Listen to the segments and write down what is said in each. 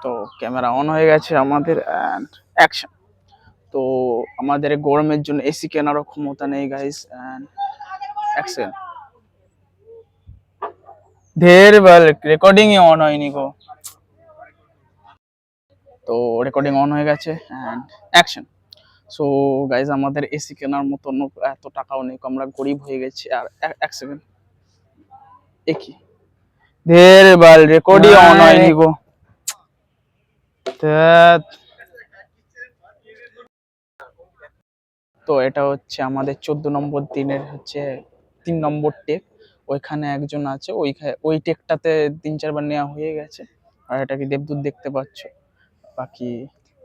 তো camera on হয়ে গেছে আমাদের, অ্যান্ড অ্যাকশন। তো আমাদের গরমের জন্য এসি কেনারও ক্ষমতা নেই গাইস, অ্যান্ড অ্যাকশন। ঢের বার রেকর্ডিংই অন হয়নি গো। তো রেকর্ডিং অন হয়ে গেছে, অ্যান্ড অ্যাকশন। সো গাইজ আমাদের এসি কেনার মতন এত টাকাও নেই, আমরা গরিব হয়ে গেছি। আর এক সেকেন্ড, একই ঢের বার রেকর্ডিং অন হয়নি গো। তো এটা হচ্ছে আমাদের 14 নম্বর দিনের হচ্ছে 3 নম্বর টেক। ওইখানে একজন আছে, ওই টেকটাতে 3-4 বার নেওয়া হয়ে গেছে। আর এটাকে দেবদূত দেখতে পাচ্ছ। বাকি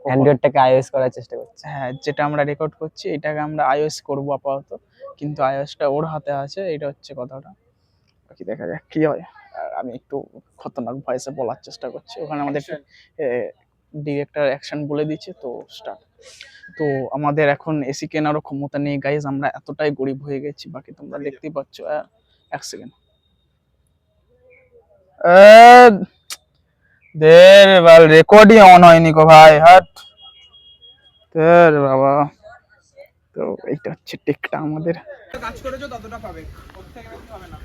অ্যান্ড্রয়েডটাকে আইওএস করার চেষ্টা করছি। হ্যাঁ, যেটা আমরা রেকর্ড করছি এটাকে আমরা আইওএস করবো আপাতত, কিন্তু আইওএসটা ওর হাতে আছে, এটা হচ্ছে কথাটা। বাকি দেখা যাক কি হয়। আর আমি একটু খতরনাক ভয়েসে বলার চেষ্টা করছি, ওখানে আমাদের ডিরেক্টর অ্যাকশন বলে দিচ্ছে। তো স্টার্ট। তো আমাদের এখন এসি কেনারও ক্ষমতা নেই গাইজ, আমরা এতটাই গরিব হয়ে গেছি। বাকি তোমরা দেখতেই পাচ্ছ। এক সেকেন্ড, রেকর্ডই অন হয়নি গো ভাই, হাট বাবা। তো এইটা হচ্ছে টেকটা আমাদের। কাজ করেছো ততটা পাবে, ওর থেকে বেশি হবে না।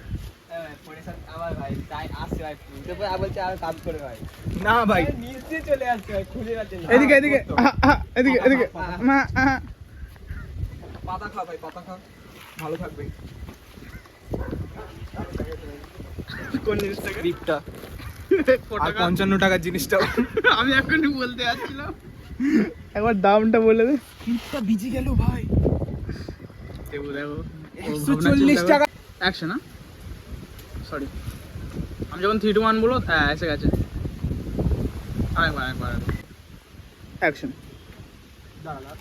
আমার ভাই তাই আসছে ভাই, তারপর বলছে আর কাজ করে ভাই। না ভাই, নিচে চলে আসছে ভাই, খুলে যাচ্ছে। এদিকে এদিকে এদিকে এদিকে, পাতা খা ভাই, পাতা খা, ভালো থাকবে। কোন জিনিসটা? ক্লিপটা আর 55 টাকার জিনিসটা আমি এখনই বলতে যাচ্ছিলাম, একবার দামটা বলে দে। ক্লিপটা ভিজে গেল ভাই। দেখো দেখো, 140 টাকা। অ্যাকশন। না সরি, আমি যখন 3 2 1 বলো, হ্যাঁ এসে গেছে। আরেকবার অ্যাকশন। দাঁড়া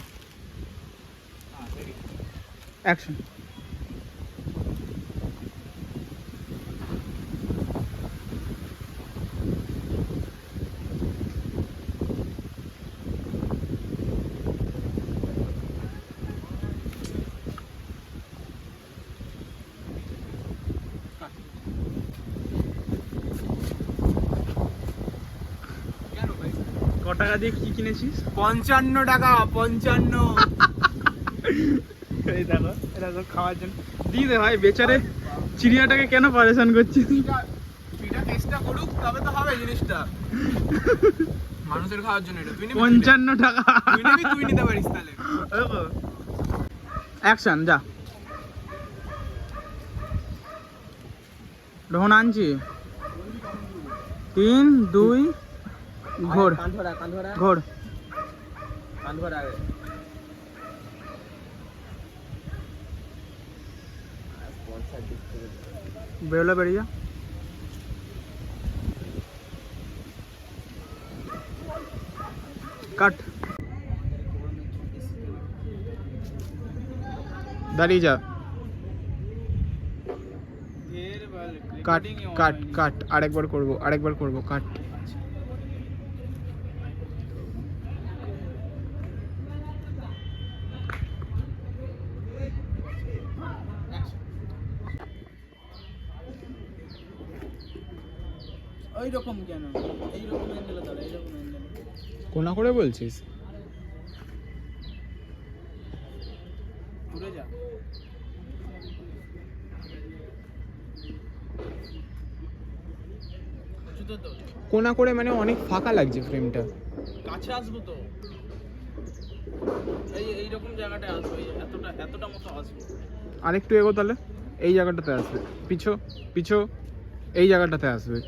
অ্যাকশন। ক টাকা দিয়ে কি কিনেছিস? 55 টাকা, 55। এই দেখো, এটা তো খাওয়ার জন্য দিয়ে দে ভাই, বেচারে চিড়িয়াটাকে কেন পারেশান করছিস? এটা চেষ্টা করুক তবে তো হবে জিনিসটা, মানুষের খাওয়ার জন্য। এটা তুই 55 টাকা তুই নিতে পারিস তাহলে। অ্যাকশন যা। রোহন আনছি, 3 2 ঘোর ঘোর। বেরোলে বেরিয়ে যা। কাট, দাঁড়িয়ে যা। কাট কাট কাট, আরেকবার করবো কাট। ওইরকম কেন, এইরকম অ্যাঙ্গেলে দাঁড়া, এইরকম অ্যাঙ্গেলে কোনা করে বলছিস? ঘুরে যা। কোনা করে মানে অনেক ফাঁকা লাগছে ফ্রেমটা। কাছে আসবো তো, এইরকম জায়গাটায় আসবো, এতটা মতো আসবো। আরেকটু এগো তাহলে, এই জায়গাটাতে আসবে। পিছো এই জায়গাটাতে আসবে।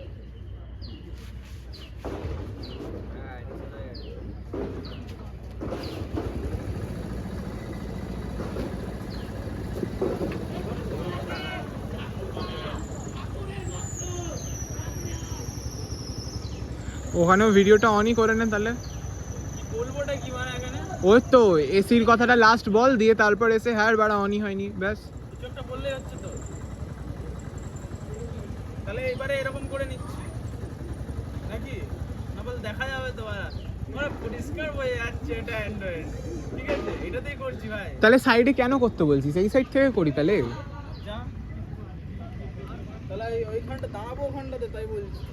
ওখানেও ভিডিওটা অনই করে নে তাহলে। বলবোটা কি মানে এখানে? ওই তো এসির কথাটা লাস্ট বল, দিয়ে তারপর এসে হ্যাঁ বাড়া অনই হয়নি, ব্যাস। কিছু একটা বললেই হচ্ছে তো। তাহলে এবারে এরকম করে নিচ্ছি নাকি, না বল দেখা যাবে তো মানে পরিষ্কার হয়ে যাচ্ছে। এটা অ্যান্ড্রয়েড, ঠিক আছে, এটাতেই করছি ভাই। তাহলে সাইডে কেন করতে বলছিস? এই সাইড থেকে করি তাহলে। যা, তাহলে ওইখানটা দাঁড়াবো, ওখানটাতে, তাই বলছি।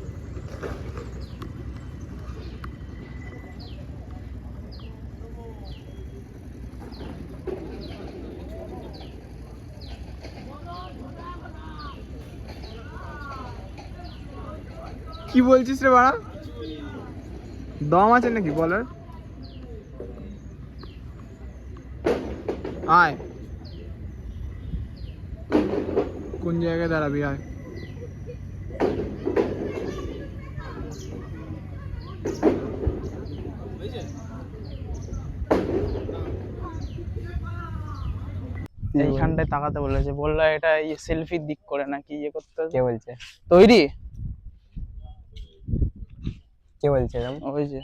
কি বলছিস রে বাড়া? দম আছে নাকি বলার? আয়, কোন জায়গায় দাঁড়াবি? আয়। এইখানটায় তাকাতে বলেছে, বললো এটা সেলফির দিক করে নাকি ইয়ে করতে হবে। কে বলছে? তৈরি? কে বলছে এরকম? ওই যে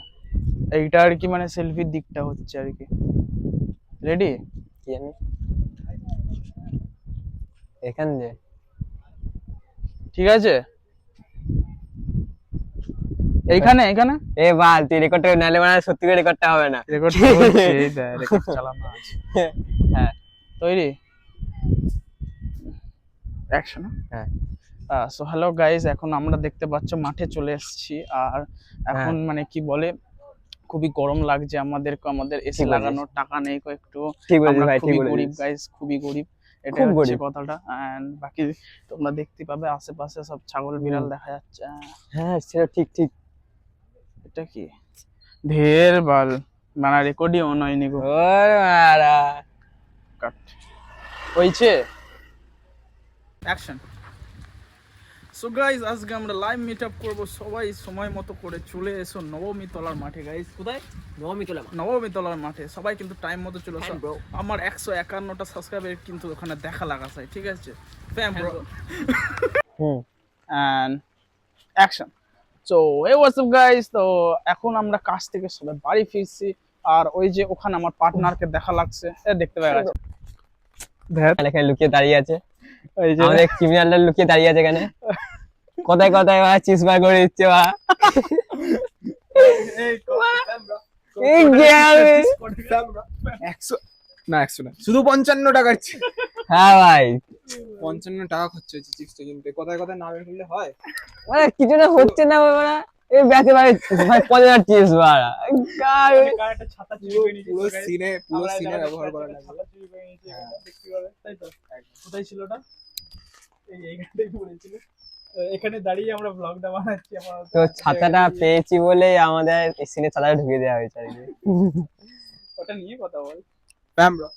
এইটা আর কি, মানে সেলফির দিকটা হচ্ছে আর কি। রেডি? কি জানি এখান দিয়ে ঠিক আছে, এইখানে এইখানে এ বাল তুই রেকর্ডটা নালে মানে সত্যি করে রেকর্ডটা হবে না। রেকর্ড হচ্ছে, এই দেখ রেকর্ড চালানো আছে। হ্যাঁ তৈরি? অ্যাকশন। হ্যাঁ সো হ্যালো গাইস, এখন আমরা দেখতে পাচ্ছ মাঠে চলে এসেছি। আর এখন মানে কি বলে, খুবই গরম লাগছে আমাদেরকে, আমাদের এসি ঠিক বলেছিস। লাগানোর টাকা নেই একটু। ঠিক বলেছিস আমরা ভাই, ঠিক খুবই গরিব বলেছিস। গাইস, খুবই গরিব। এটা খুব হচ্ছে গরিব। কথাটা। এন্ড বাকি তোমরা দেখতে পাবে আশেপাশে সব ছাগল বিড়াল দেখা যাচ্ছে। হ্যাঁ সেটা ঠিক ঠিক। এটা কি ঢের বাল, মানে রেকর্ডই অন হয়নি গো। ওরে মারা কাট হইছে। অ্যাকশন। সো গাইস, আজকে আমরা লাইভ মিট আপ করবো। সবাই সময় মতো করে চলে এসো নবমী তলার মাঠে গাইস। কোথায়? নবমী তলার মাঠে। সবাই কিন্তু টাইম মতো চলে এসো। আমার 151টা সাবস্ক্রাইবার কিন্তু ওখানে দেখা লাগা চাই, ঠিক আছে? Fam bro. Hmm and action. So এই হোয়াটস আপ গাইস, তো এখন আমরা কাজ থেকে সবাই বাড়ি ফিরছি। আর ওই যে ওখানে আমার পার্টনারকে দেখা লাগছে, দেখতে পাওয়া গেছে। এখানে লুকিয়ে দাঁড়িয়ে আছে, ওই যে আমাদের ক্রিমিনালটা লুকিয়ে দাঁড়িয়ে আছে এখানে। কোথায় কোথায় চিজবার করে দিচ্ছে বা এই গেলে। 100 না 100 না, শুধু 55 টাকার হ্যাঁ ভাই 55 টাকা খরচ হয়েছে চিপসটা কিনতে। কোথায় কোথায় না বের করলে হয়? মানে কিছু না হচ্ছে না বাবা। এই ব্যাচে ভাই ভাই 50 চিজ বাড়া গায়। একটা ছাতা চুরি করে নিয়েছি পুরো guys। সিনে ব্যবহার করা একটা লাগে। ছাতা চুরি করে নিয়েছি, এটা দেখতে পাবে, তাই তো? কোথায় ছিল ওটা? এইখানটাই পড়েছিল। এখানে দাঁড়িয়ে আমরা ব্লগটা বানাচ্ছি। আমরা তো ছাতাটা পেয়েছি বলে আমাদের সিনে ছাতাটা ঢুকিয়ে দেওয়া হয়েছে আর কি। ওটা নিয়ে কথা বল। ব্যাম ব্রো।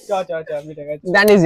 চা চা চা, আমি দেখাচ্ছি। জানিস